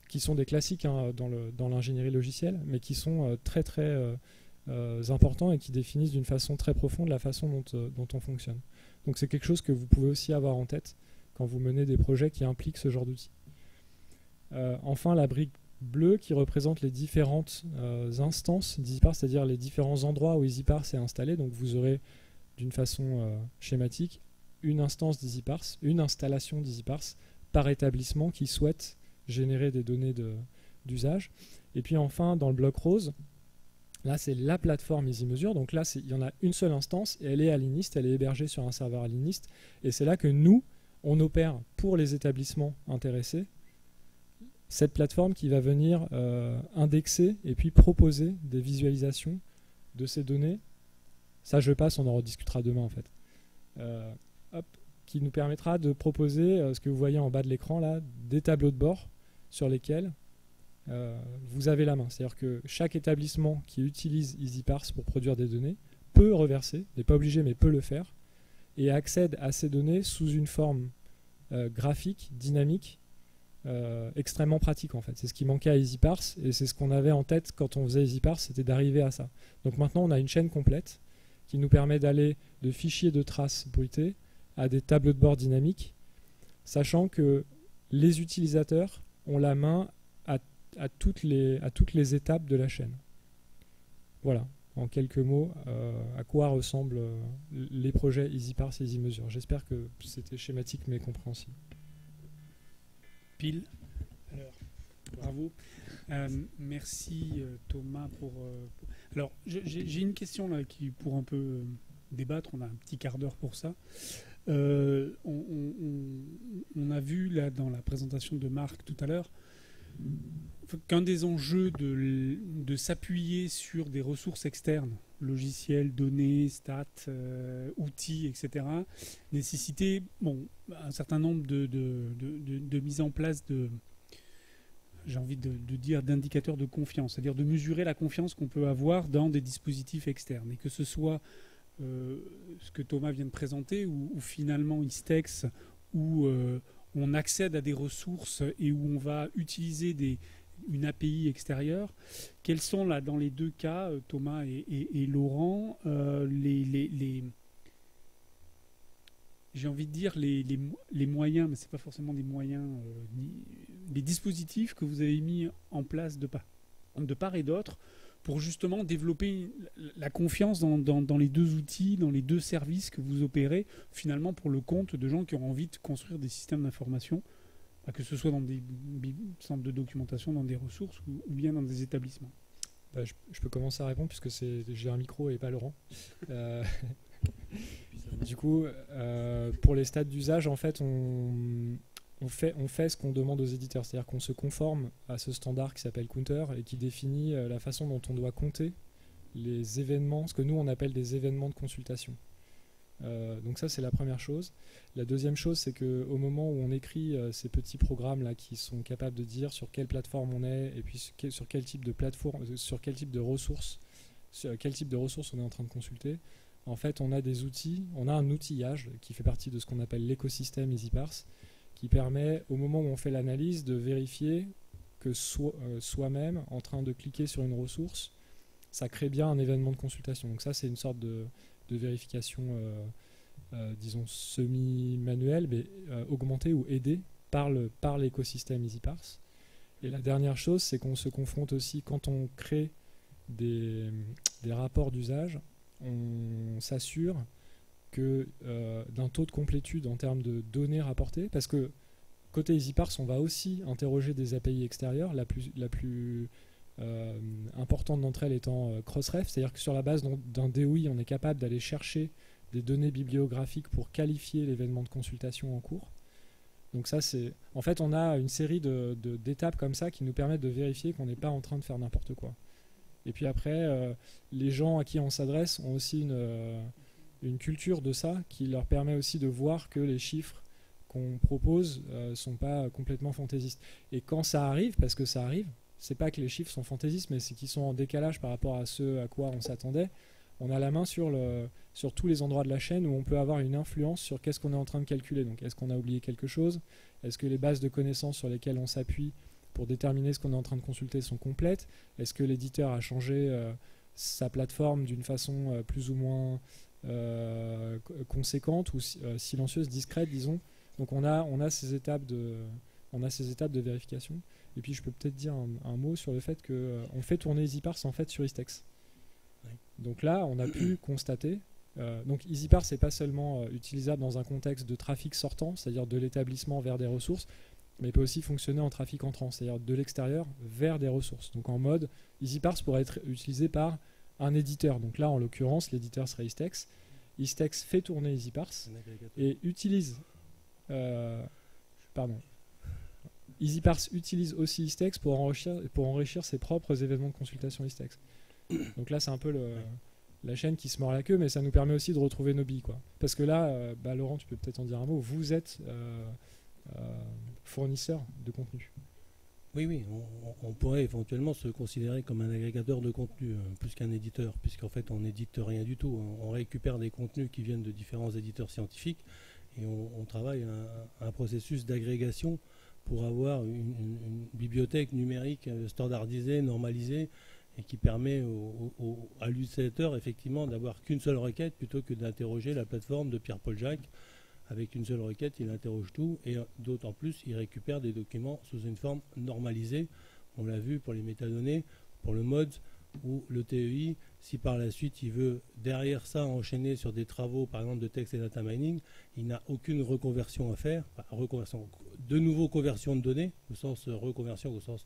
qui sont des classiques dans l'ingénierie logicielle, mais qui sont très importants et qui définissent d'une façon très profonde la façon dont on fonctionne. Donc c'est quelque chose que vous pouvez aussi avoir en tête quand vous menez des projets qui impliquent ce genre d'outils. Enfin, la brique bleue qui représente les différentes instances d'EasyParse, c'est-à-dire les différents endroits où EasyParse est installé. Donc vous aurez d'une façon schématique une instance d'EasyParse, une installation d'EasyParse par établissement qui souhaite générer des données d'usage. Et puis enfin, dans le bloc rose, là c'est la plateforme EasyMesure. Donc là, il y en a une seule instance et elle est aligniste, elle est hébergée sur un serveur aligniste. Et c'est là que nous, on opère pour les établissements intéressés cette plateforme qui va venir indexer et puis proposer des visualisations de ces données. Ça, je passe, on en rediscutera demain en fait. Qui nous permettra de proposer ce que vous voyez en bas de l'écran là, des tableaux de bord sur lesquels vous avez la main. C'est-à-dire que chaque établissement qui utilise EasyParse pour produire des données peut reverser, n'est pas obligé mais peut le faire, et accède à ces données sous une forme graphique, dynamique, extrêmement pratique en fait. C'est ce qui manquait à EasyParse et c'est ce qu'on avait en tête quand on faisait EasyParse, c'était d'arriver à ça. Donc maintenant on a une chaîne complète qui nous permet d'aller de fichiers de traces bruités à des tableaux de bord dynamiques, sachant que les utilisateurs ont la main à toutes les étapes de la chaîne. Voilà, en quelques mots, à quoi ressemblent les projets EasyParse et EasyMeasure. J'espère que c'était schématique mais compréhensible. Pile. Alors, bravo. Merci Thomas pour. Alors, j'ai une question là qui pour un peu débattre. On a un petit quart d'heure pour ça. On a vu là dans la présentation de Marc tout à l'heure qu'un des enjeux de s'appuyer sur des ressources externes, logiciels, données, stats, outils, etc., nécessitait un certain nombre de mise en place j'ai envie de dire d'indicateurs de confiance, c'est-à-dire de mesurer la confiance qu'on peut avoir dans des dispositifs externes. Et que ce soit ce que Thomas vient de présenter, ou finalement Istex, où on accède à des ressources et où on va utiliser une API extérieure. Quels sont là dans les deux cas, Thomas et Laurent, j'ai envie de dire les moyens, mais c'est pas forcément des moyens, les dispositifs que vous avez mis en place de part et d'autre pour justement développer la confiance dans les deux outils, dans les deux services que vous opérez, finalement pour le compte de gens qui ont envie de construire des systèmes d'information, que ce soit dans des centres de documentation, dans des ressources ou bien dans des établissements. Je peux commencer à répondre puisque j'ai un micro et pas Laurent. Du coup, pour les stades d'usage, en fait, on fait ce qu'on demande aux éditeurs, c'est-à-dire qu'on se conforme à ce standard qui s'appelle Counter et qui définit la façon dont on doit compter les événements, ce que nous on appelle des événements de consultation. Donc ça c'est la première chose. La deuxième chose, c'est qu'au moment où on écrit ces petits programmes là qui sont capables de dire sur quelle plateforme on est et puis sur quel type de plateforme, sur quel type de ressources, on est en train de consulter, en fait on a des outils, on a un outillage qui fait partie de ce qu'on appelle l'écosystème EasyParse, qui permet, au moment où on fait l'analyse, de vérifier que soi-même, en train de cliquer sur une ressource, ça crée bien un événement de consultation. Donc ça, c'est une sorte de vérification, disons, semi-manuelle, mais augmentée ou aidée par l'écosystème EasyParse. Et la dernière chose, c'est qu'on se confronte aussi, quand on crée des rapports d'usage, on s'assure d'un taux de complétude en termes de données rapportées, parce que côté EasyParse, on va aussi interroger des API extérieures, la plus importante d'entre elles étant Crossref, c'est-à-dire que sur la base d'un DOI, on est capable d'aller chercher des données bibliographiques pour qualifier l'événement de consultation en cours. Donc ça, en fait, on a une série d'étapes comme ça qui nous permettent de vérifier qu'on n'est pas en train de faire n'importe quoi. Et puis après, les gens à qui on s'adresse ont aussi une culture de ça qui leur permet aussi de voir que les chiffres qu'on propose sont pas complètement fantaisistes. Et quand ça arrive, parce que ça arrive, c'est pas que les chiffres sont fantaisistes, mais c'est qu'ils sont en décalage par rapport à ce à quoi on s'attendait. On a la main sur tous les endroits de la chaîne où on peut avoir une influence sur qu'est-ce qu'on est en train de calculer. Donc, est-ce qu'on a oublié quelque chose? Est-ce que les bases de connaissances sur lesquelles on s'appuie pour déterminer ce qu'on est en train de consulter sont complètes? Est-ce que l'éditeur a changé sa plateforme d'une façon plus ou moins conséquente ou silencieuse, discrète, disons? Donc, on a ces étapes de vérification. Et puis, je peux peut-être dire un mot sur le fait qu'on fait tourner EasyParse en fait sur Istex. Donc là, on a pu constater. Donc EasyParse n'est pas seulement utilisable dans un contexte de trafic sortant, c'est-à-dire de l'établissement vers des ressources, mais il peut aussi fonctionner en trafic entrant, c'est-à-dire de l'extérieur vers des ressources. Donc en mode, EasyParse pourrait être utilisé par un éditeur. Donc là, en l'occurrence, l'éditeur serait Istex. Istex fait tourner EasyParse et utilise... EasyParse utilise aussi Istex pour enrichir ses propres événements de consultation Istex. Donc là, c'est un peu la chaîne qui se mord la queue, mais ça nous permet aussi de retrouver nos billes, quoi. Parce que là, Laurent, tu peux peut-être en dire un mot, vous êtes fournisseur de contenu. Oui, on pourrait éventuellement se considérer comme un agrégateur de contenu, plus qu'un éditeur, puisqu'en fait, on n'édite rien du tout. On récupère des contenus qui viennent de différents éditeurs scientifiques et on travaille un processus d'agrégation pour avoir une bibliothèque numérique standardisée, normalisée, et qui permet à l'utilisateur effectivement d'avoir qu'une seule requête plutôt que d'interroger la plateforme de Pierre-Paul Jacques. Avec une seule requête, il interroge tout et d'autant plus, il récupère des documents sous une forme normalisée. On l'a vu pour les métadonnées, pour le MODS ou le TEI. Si par la suite, il veut derrière ça enchaîner sur des travaux, par exemple de text et data mining, il n'a aucune reconversion à faire. Enfin, de nouveau conversion de données, au sens reconversion, au sens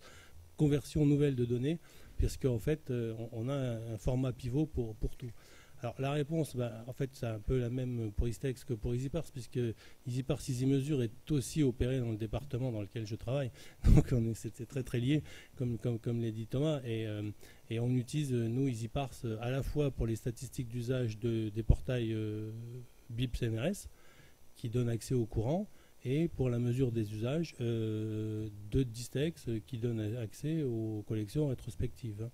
conversion nouvelle de données, puisqu'en fait, on a un format pivot pour tout. Alors la réponse, en fait, c'est un peu la même pour Istex que pour EasyParse, puisque EasyParse EasyMesure est aussi opéré dans le département dans lequel je travaille. Donc c'est très très lié, comme l'a dit Thomas. Et on utilise, nous, EasyParse, à la fois pour les statistiques d'usage des portails BIP CNRS, qui donnent accès au courant, et pour la mesure des usages de Distex, qui donne accès aux collections rétrospectives.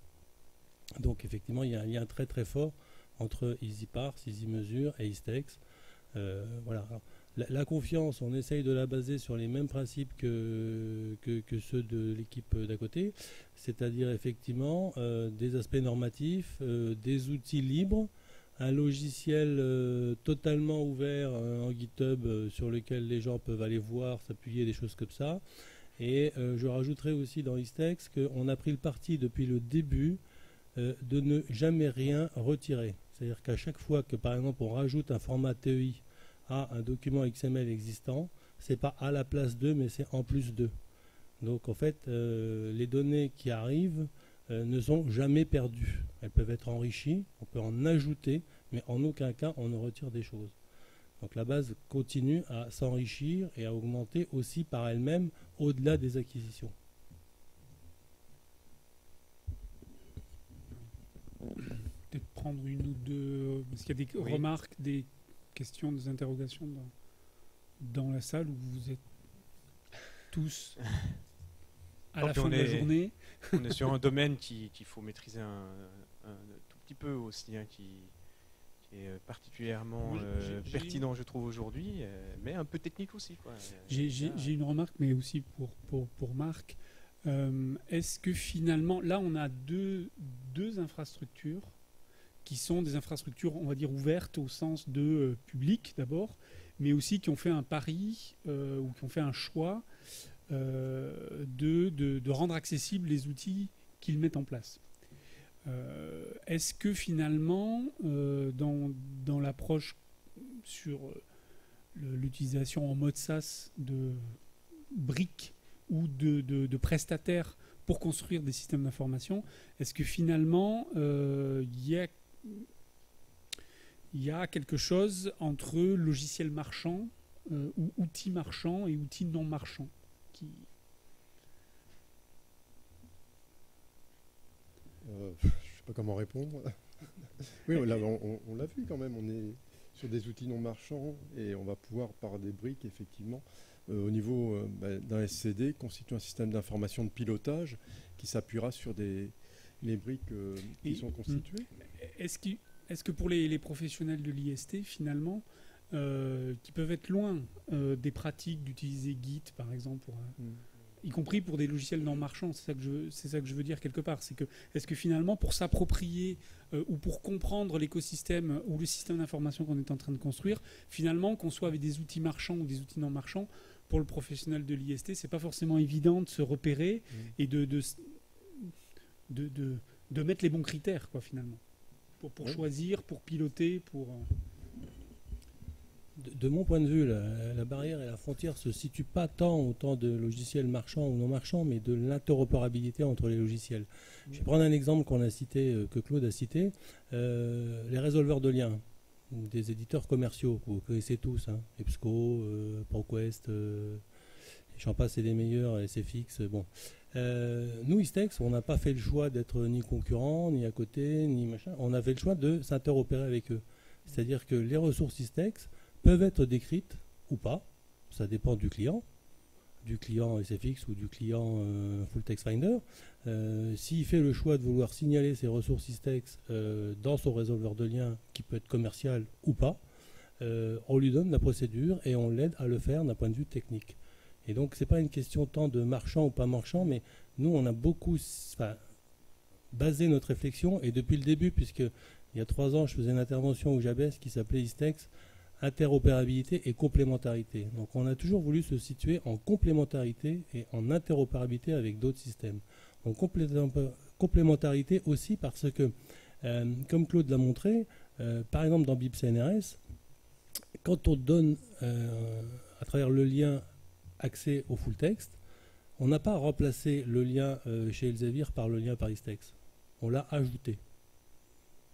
Donc effectivement, il y a un lien très très fort entre EasyParse, EasyMesure et Istex. Voilà. La confiance, on essaye de la baser sur les mêmes principes que ceux de l'équipe d'à côté, c'est-à-dire effectivement des aspects normatifs, des outils libres, un logiciel totalement ouvert en GitHub sur lequel les gens peuvent aller voir, s'appuyer, des choses comme ça. Et je rajouterai aussi dans Istex qu'on a pris le parti depuis le début de ne jamais rien retirer. C'est-à-dire qu'à chaque fois que, par exemple, on rajoute un format TEI à un document XML existant, c'est pas à la place d'eux, mais c'est en plus d'eux. Donc, en fait, les données qui arrivent ne sont jamais perdues. Elles peuvent être enrichies, on peut en ajouter, mais en aucun cas, on ne retire des choses. Donc, la base continue à s'enrichir et à augmenter aussi par elle-même au-delà des acquisitions. Peut-être prendre une ou deux. Parce qu'il y a des remarques, des questions, des interrogations dans la salle où vous êtes tous à la fin de la journée. On est sur un domaine qu'il faut maîtriser un tout petit peu aussi, hein, qui est particulièrement pertinent, je trouve, aujourd'hui, mais un peu technique aussi. J'ai une remarque, mais aussi pour Marc. Est-ce que finalement, là, on a deux infrastructures qui sont des infrastructures, on va dire, ouvertes au sens de public d'abord, mais aussi qui ont fait un pari ou qui ont fait un choix de rendre accessibles les outils qu'ils mettent en place. Est-ce que finalement, dans l'approche sur l'utilisation en mode SaaS de briques ou de prestataires pour construire des systèmes d'information, est-ce que finalement il y a quelque chose entre logiciels marchands ou outils marchands et outils non marchands je ne sais pas comment répondre. Oui, on l'a vu quand même, on est sur des outils non marchands et on va pouvoir, par des briques, effectivement, au niveau d'un SCD, constituer un système d'information de pilotage qui s'appuiera sur les briques qui sont constituées. Est-ce que pour les professionnels de l'IST, finalement, qui peuvent être loin des pratiques d'utiliser Git, par exemple, y compris pour des logiciels non marchands, c'est ça que je veux dire quelque part, c'est que est-ce que finalement, pour s'approprier ou pour comprendre l'écosystème ou le système d'information qu'on est en train de construire, finalement, qu'on soit avec des outils marchands ou des outils non marchands, pour le professionnel de l'IST, c'est pas forcément évident de se repérer et de mettre les bons critères, quoi, finalement, pour choisir, pour piloter, pour... De mon point de vue, la barrière et la frontière ne se situent pas tant autant de logiciels marchands ou non marchands, mais de l'interopérabilité entre les logiciels. Je vais prendre un exemple qu'on a cité, que Claude a cité, les résolveurs de liens des éditeurs commerciaux, que vous connaissez tous, hein, EBSCO, ProQuest, j'en passe et des meilleurs, SFX, bon. Nous, Istex, on n'a pas fait le choix d'être ni concurrent, ni à côté, ni machin. On a fait le choix de s'interopérer avec eux. C'est-à-dire que les ressources Istex peuvent être décrites ou pas, ça dépend du client SFX ou du client Full Text Finder. S'il fait le choix de vouloir signaler ses ressources Istex dans son résolveur de liens, qui peut être commercial ou pas, on lui donne la procédure et on l'aide à le faire d'un point de vue technique. Et donc, ce n'est pas une question tant de marchand ou pas marchand, mais nous, on a beaucoup basé notre réflexion, et depuis le début, puisque il y a 3 ans, je faisais une intervention au JABES qui s'appelait ISTEX, interopérabilité et complémentarité. Donc on a toujours voulu se situer en complémentarité et en interopérabilité avec d'autres systèmes. Donc complémentarité aussi parce que, comme Claude l'a montré, par exemple dans BIP CNRS, quand on donne à travers le lien accès au full text, on n'a pas remplacé le lien chez Elsevier par le lien par ISTEX. On l'a ajouté.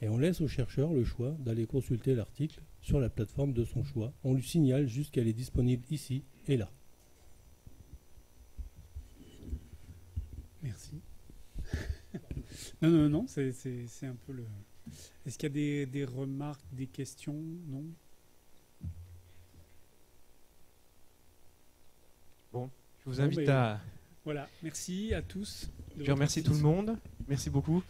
Et on laisse au chercheur le choix d'aller consulter l'article sur la plateforme de son choix. On lui signale juste qu'elle est disponible ici et là. Merci. Non, c'est un peu le... Est-ce qu'il y a des remarques, des questions? Non? Bon, je vous invite à... Voilà, merci à tous. Je remercie tout le monde. Merci beaucoup.